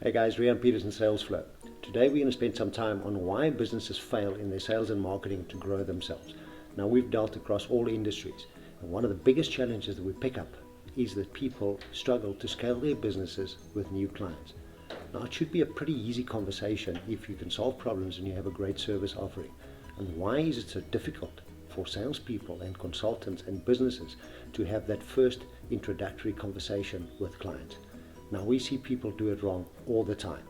Hey guys, Rian Peterson, Sales Flow. Today we're going to spend some time on why businesses fail in their sales and marketing to grow themselves. Now, we've dealt across all industries, and one of the biggest challenges that we pick up is that people struggle to scale their businesses with new clients. Now, it should be a pretty easy conversation if you can solve problems and you have a great service offering. And why is it so difficult for salespeople and consultants and businesses to have that first introductory conversation with clients? Now, we see people do it wrong all the time.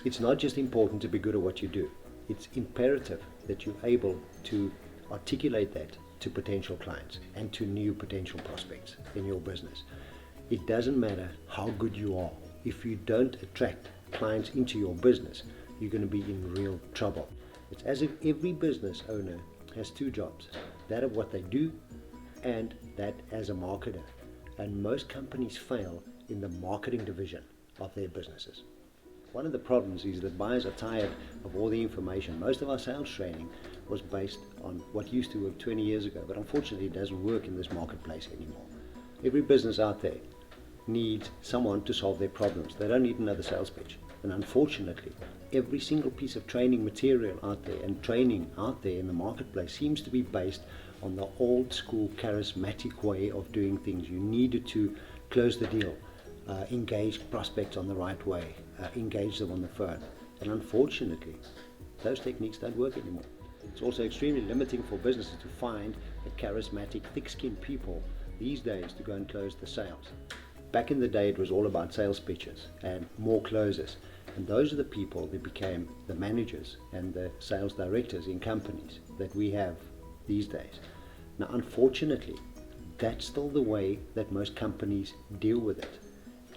It's not just important to be good at what you do. It's imperative that you're able to articulate that to potential clients and to new potential prospects in your business. It doesn't matter how good you are. If you don't attract clients into your business, you're going to be in real trouble. It's as if every business owner has two jobs, that of what they do and that as a marketer. And most companies fail in the marketing division of their businesses. One of the problems is that buyers are tired of all the information. Most of our sales training was based on what used to work 20 years ago, but unfortunately it doesn't work in this marketplace anymore. Every business out there needs someone to solve their problems. They don't need another sales pitch. And unfortunately, every single piece of training material out there and training out there in the marketplace seems to be based on the old school charismatic way of doing things. You needed to close the deal, engage prospects on the right way, engage them on the phone. And unfortunately, those techniques don't work anymore. It's also extremely limiting for businesses to find the charismatic, thick-skinned people these days to go and close the sales. Back in the day, it was all about sales pitches and more closers. And those are the people that became the managers and the sales directors in companies that we have these days. Now, unfortunately, that's still the way that most companies deal with it.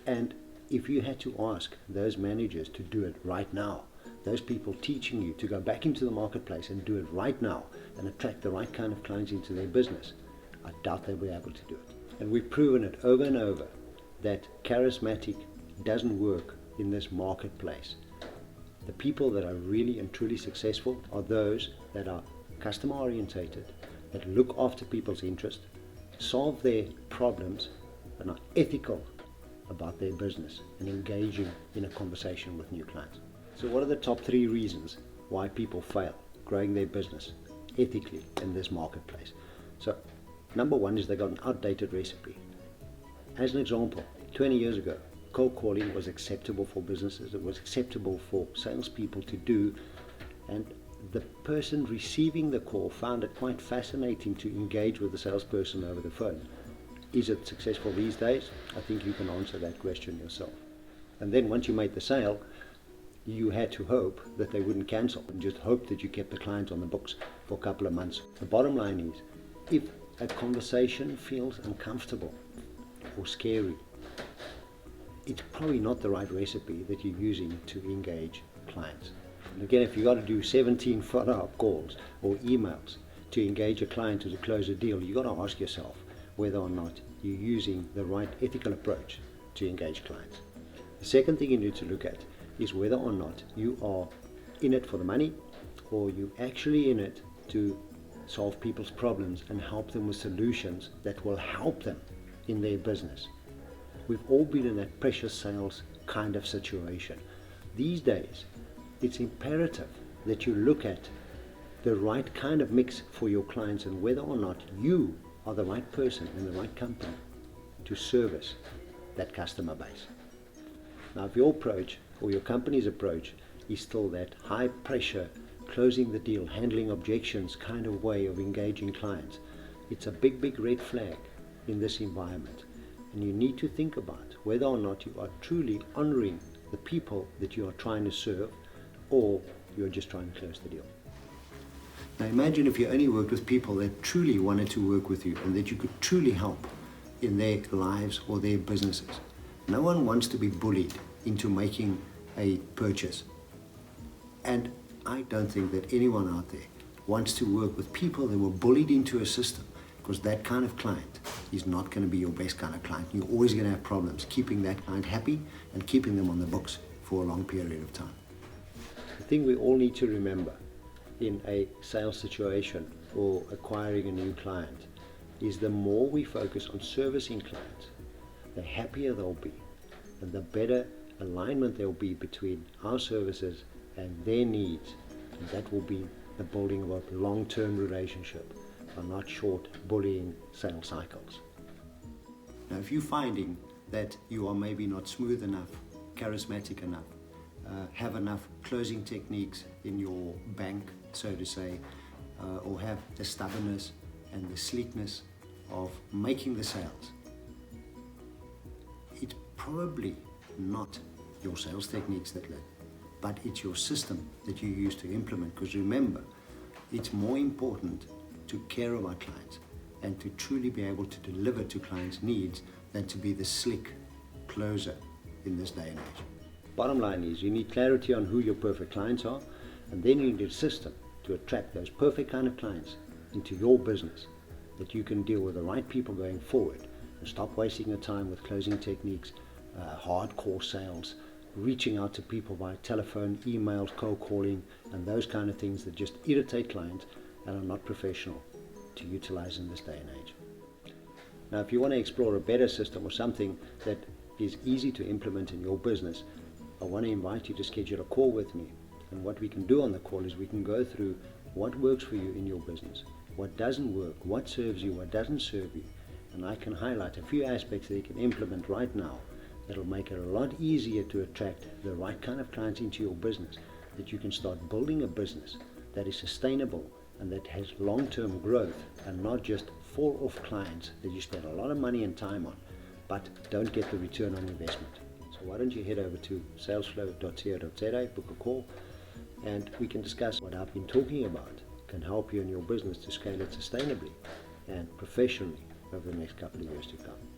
And if you had to ask those managers to do it right now, those people teaching you to go back into the marketplace and do it right now and attract the right kind of clients into their business, I doubt they'll be able to do it. And we've proven it over and over that charismatic doesn't work in this marketplace. The people that are really and truly successful are those that are customer orientated, that look after people's interest, solve their problems, and are ethical about their business and engaging in a conversation with new clients. So what are the top 3 reasons why people fail growing their business ethically in this marketplace? So number 1 is they got an outdated recipe. As an example, 20 years ago, cold calling was acceptable for businesses. It was acceptable for salespeople to do, and the person receiving the call found it quite fascinating to engage with the salesperson over the phone. Is it successful these days? I think you can answer that question yourself. And then once you made the sale, you had to hope that they wouldn't cancel and just hope that you kept the client on the books for a couple of months. The bottom line is, if a conversation feels uncomfortable or scary, it's probably not the right recipe that you're using to engage clients. And again, if you got to do 17 follow-up calls or emails to engage a client or to close a deal, you got to ask yourself whether or not you're using the right ethical approach to engage clients. The second thing you need to look at is whether or not you are in it for the money or you actually in it to solve people's problems and help them with solutions that will help them in their business. We've all been in that precious sales kind of situation. These days, it's imperative that you look at the right kind of mix for your clients and whether or not you are the right person in the right company to service that customer base. Now, if your approach or your company's approach is still that high pressure, closing the deal, handling objections kind of way of engaging clients, it's a big, big red flag in this environment. And you need to think about whether or not you are truly honoring the people that you are trying to serve or you're just trying to close the deal. Now imagine if you only worked with people that truly wanted to work with you and that you could truly help in their lives or their businesses. No one wants to be bullied into making a purchase. And I don't think that anyone out there wants to work with people that were bullied into a system, because that kind of client is not going to be your best kind of client. You're always going to have problems keeping that client happy and keeping them on the books for a long period of time. The thing we all need to remember in a sales situation or acquiring a new client is the more we focus on servicing clients, the happier they'll be and the better alignment there will be between our services and their needs. And that will be the building of a long-term relationship, and not short bullying sales cycles. Now, if you're finding that you are maybe not smooth enough, charismatic enough, have enough closing techniques in your bank, so to say, or have the stubbornness and the sleekness of making the sales, it's probably not your sales techniques that lead, but it's your system that you use to implement. Because remember, it's more important to care about clients and to truly be able to deliver to clients' needs than to be the slick closer in this day and age. Bottom line is, you need clarity on who your perfect clients are, and then you need a system to attract those perfect kind of clients into your business, that you can deal with the right people going forward and stop wasting your time with closing techniques, hardcore sales, reaching out to people by telephone, emails, cold calling, and those kind of things that just irritate clients and are not professional to utilize in this day and age. Now, if you want to explore a better system or something that is easy to implement in your business, I want to invite you to schedule a call with me. And what we can do on the call is we can go through what works for you in your business, what doesn't work, what serves you, what doesn't serve you. And I can highlight a few aspects that you can implement right now that'll make it a lot easier to attract the right kind of clients into your business, that you can start building a business that is sustainable and that has long-term growth, and not just fall-off clients that you spend a lot of money and time on but don't get the return on investment. So why don't you head over to salesflow.co.za, book a call, and we can discuss what I've been talking about can help you in your business to scale it sustainably and professionally over the next couple of years to come.